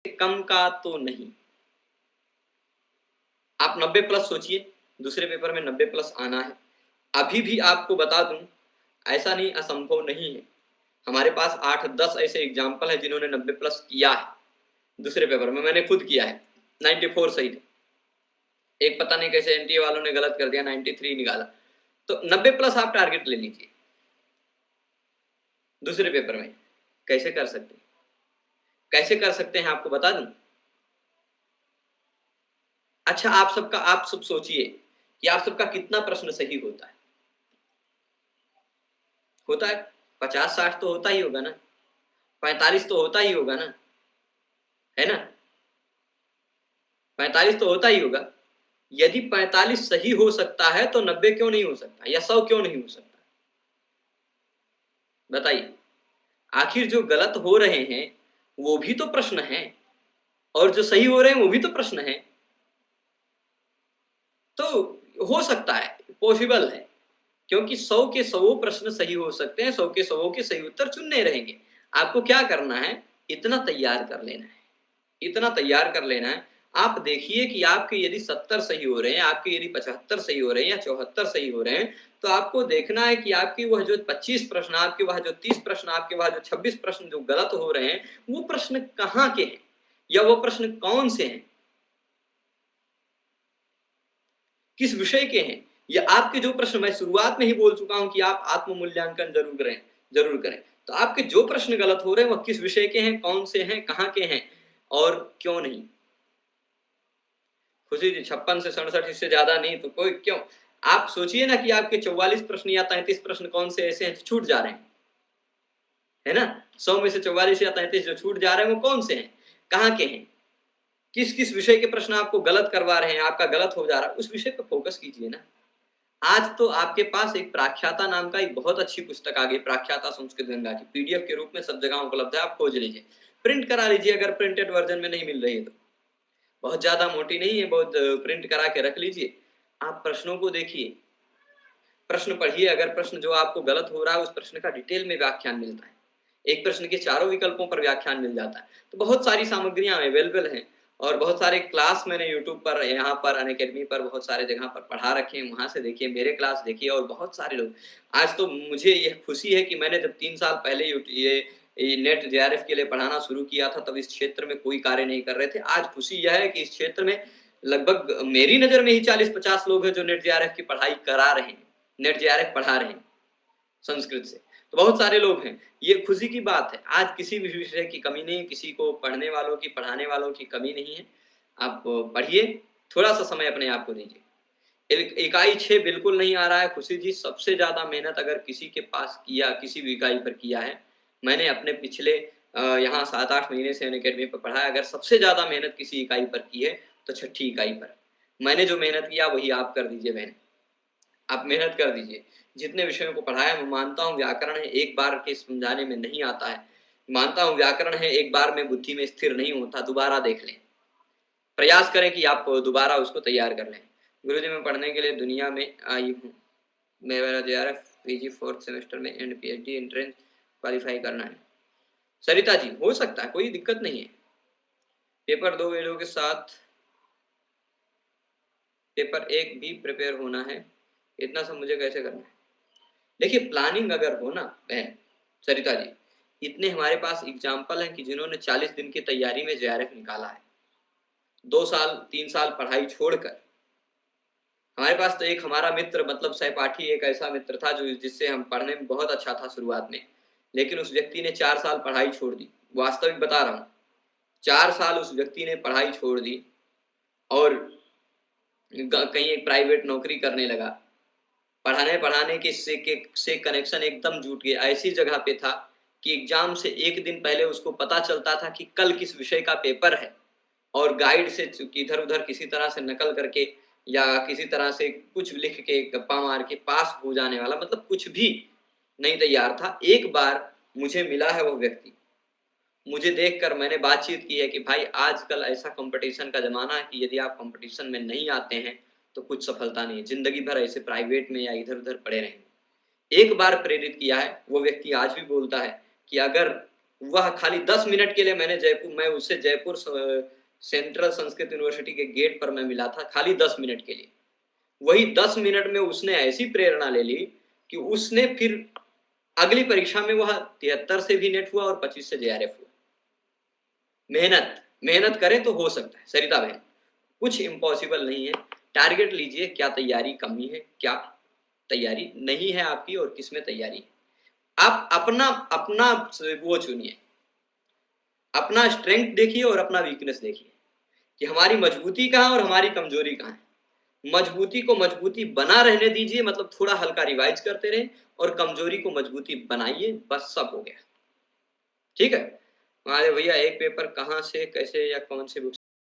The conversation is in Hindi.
कम का तो नहीं। आप 90 प्लस सोचिए, दूसरे पेपर में 90 प्लस आना है। अभी भी आपको बता दूं, ऐसा नहीं, असंभव नहीं है। हमारे पास 8-10 ऐसे एग्जाम्पल है जिन्होंने 90 प्लस किया है दूसरे पेपर में। मैंने खुद किया है, 94 सही थे। एक पता नहीं कैसे एनटीए वालों ने गलत कर दिया, 93 निकाला। तो 90 प्लस आप टारगेट ले लीजिए दूसरे पेपर में। कैसे कर सकते हैं, कैसे कर सकते हैं आपको बता दूं। अच्छा, आप सब सोचिए कि आप सबका कितना प्रश्न सही होता है। होता है 50-60 तो होता ही होगा ना, 45 तो होता ही होगा ना, है ना? 45 तो होता ही होगा। यदि 45 सही हो सकता है तो 90 क्यों नहीं हो सकता, या 100 क्यों नहीं हो सकता? बताइए। आखिर जो गलत हो रहे हैं वो भी तो प्रश्न हैं, और जो सही हो रहे हैं वो भी तो प्रश्न हैं। तो हो सकता है, पॉसिबल है, क्योंकि 100 के 100 प्रश्न सही हो सकते हैं, 100 के 100 के सही उत्तर चुनने रहेंगे। आपको क्या करना है, इतना तैयार कर लेना है, इतना तैयार कर लेना है। आप देखिए कि आपके यदि 70 सही हो रहे हैं, आपके यदि 75 सही हो रहे हैं या 74 सही हो रहे हैं, तो आपको देखना है कि आपकी वह जो 25 प्रश्न, आपके वह जो 30 प्रश्न, आपके वह जो 26 प्रश्न जो गलत हो रहे हैं, वो प्रश्न कहाँ के हैं, या वो प्रश्न कौन से हैं, किस विषय के हैं। या आपके जो प्रश्न, मैं शुरुआत में ही बोल चुका हूं कि आप आत्म मूल्यांकन जरूर करें, जरूर करें। तो आपके जो प्रश्न गलत हो रहे हैं वह किस विषय के हैं, कौन से हैं, कहाँ के हैं, और क्यों नहीं। खुशी जी 56 से 67, इससे ज्यादा नहीं तो कोई क्यों। आप सोचिए ना कि आपके 44 प्रश्न या 33 प्रश्न कौन से ऐसे हैं जो छूट जा रहे हैं, है ना? 100 में से 44 या 33 जो छूट जा रहे हैं वो कौन से हैं, कहाँ के हैं, किस किस विषय के प्रश्न आपको गलत करवा रहे हैं, आपका गलत हो जा रहा है, उस विषय पर फोकस कीजिए ना। आज तो आपके पास एक प्राख्याता नाम का एक बहुत अच्छी पुस्तक आ गई, प्राख्याता संस्कृत गंगा की, पीडीएफ के रूप में सब जगह उपलब्ध है, आप खोज लीजिए, प्रिंट करा लीजिए अगर प्रिंटेड वर्जन में नहीं मिल रही है तो। बहुत ज़्यादा मोटी नहीं है, बहुत प्रिंट करा के रख लीजिए। आप प्रश्नों को देखिए, प्रश्न पढ़िए, अगर प्रश्न जो आपको गलत हो रहा है उस प्रश्न का डिटेल में व्याख्यान मिलता है। एक प्रश्न के चारों विकल्पों पर व्याख्यान मिल जाता है। तो बहुत सारी सामग्रियाँ अवेलेबल हैं, और बहुत सारे क्लास मैंने यूट्यूब पर, यहाँ पर, अनअकैडमी पर बहुत सारे जगह पर पढ़ा रखे हैं, वहाँ से देखिए, मेरे क्लास देखिए, और बहुत सारे लोग। आज तो मुझे ये खुशी है कि मैंने जब 3 साल पहले ये नेट जेआरएफ के लिए पढ़ाना शुरू किया था, तब इस क्षेत्र में कोई कार्य नहीं कर रहे थे। आज खुशी यह है कि इस क्षेत्र में लगभग मेरी नज़र में ही 40-50 लोग हैं जो नेट जेआरएफ की पढ़ाई करा रहे हैं, नेट जेआरएफ पढ़ा रहे हैं संस्कृत से। तो बहुत सारे लोग हैं, ये खुशी की बात है। आज किसी भी विषय की कमी नहीं है, किसी को पढ़ने वालों की, पढ़ाने वालों की कमी नहीं है। आप पढ़िए, थोड़ा-सा समय अपने आप को दीजिए। इकाई 6 बिल्कुल नहीं आ रहा है खुशी जी, सबसे ज़्यादा मेहनत अगर किसी के पास किया, किसी भी इकाई पर किया है, मैंने अपने पिछले यहाँ 7-8 महीने से अनअकैडमी पे पढ़ा है, अगर सबसे ज़्यादा मेहनत किसी इकाई पर की है, तो छठी इकाई पर। मैंने जो मेहनत किया वही आप कर दीजिए बहन। आप मेहनत कर दीजिए। जितने विषयों को पढ़ाया, मैं मानता हूँ व्याकरण है, एक बार के समझाने में नहीं आता है। मानता हूँ व्याकरण है, एक बार में बुद्धि में स्थिर नहीं होता, दोबारा देख लें। प्रयास करें कि आप दोबारा उसको तैयार कर लें। गुरुजी मैं पढ़ने के लिए दुनिया में आई हूँ। मेरा जेआरएफ पीजी 4th सेमेस्टर में एंड पीएचडी एंट्रेंस क्वालीफाई करना है। सरिता जी हो सकता है, कोई दिक्कत नहीं है। पेपर 2 वेलों के साथ पेपर 1 भी प्रिपेयर होना है, इतना सब मुझे कैसे करना है? देखिए प्लानिंग अगर हो ना बहन सरिता जी, इतने हमारे पास एग्जाम्पल हैं कि जिन्होंने 40 दिन की तैयारी में जेआरएफ निकाला है, 2 साल 3 साल पढ़ाई छोड़कर। हमारे पास तो एक हमारा मित्र, मतलब सहपाठी, एक ऐसा मित्र था जो जिससे हम पढ़ने में बहुत अच्छा था शुरुआत में, लेकिन उस व्यक्ति ने 4 साल पढ़ाई छोड़ दी। वास्तविक बता रहा हूँ, 4 साल उस व्यक्ति ने पढ़ाई छोड़ दी और कहीं एक प्राइवेट नौकरी करने लगा। पढ़ाने के से कनेक्शन एकदम जुट गया। ऐसी जगह पे था कि एग्जाम से 1 दिन पहले उसको पता चलता था कि कल किस विषय का पेपर है, और गाइड से इधर-उधर किसी तरह से नकल करके या किसी तरह से कुछ लिख के गप्पा मार के पास हो जाने वाला, मतलब कुछ भी नहीं तैयार था। एक बार मुझे मिला है वो व्यक्ति, मुझे देखकर मैंने बातचीत की है कि भाई आजकल ऐसा कॉम्पिटिशन का ज़माना है कि यदि आप कॉम्पिटिशन में नहीं आते हैं, तो कुछ सफलता नहीं है। ज़िंदगी भर ऐसे प्राइवेट में या इधर-उधर पड़े रहेंगे। एक बार प्रेरित किया है, वो व्यक्ति आज भी बोलता है कि अगर वह खाली 10 मिनट के लिए मैं उससे जयपुर सेंट्रल संस्कृत यूनिवर्सिटी के गेट पर मैं मिला था, खाली 10 मिनट के लिए। वही 10 मिनट में उसने ऐसी प्रेरणा ले ली कि उसने फिर अगली परीक्षा में वह 73 से भी नेट हुआ और 25 से जेआरएफ हुआ। मेहनत करे तो हो सकता है सरिता बहन, कुछ इम्पॉसिबल नहीं है। टारगेट लीजिए, क्या तैयारी कमी है, क्या तैयारी नहीं है आपकी और किसमें तैयारी है। आप अपना अपना वो चुनिए, अपना स्ट्रेंथ देखिए और अपना वीकनेस देखिए कि हमारी मजबूती कहाँ और हमारी कमजोरी कहाँ है। मजबूती को मजबूती बना रहने दीजिए, मतलब थोड़ा हल्का रिवाइज करते रहें, और कमजोरी को मजबूती बनाइए, बस सब हो गया। ठीक है। हमारे भैया एक पेपर कहाँ से कैसे या कौन से बुक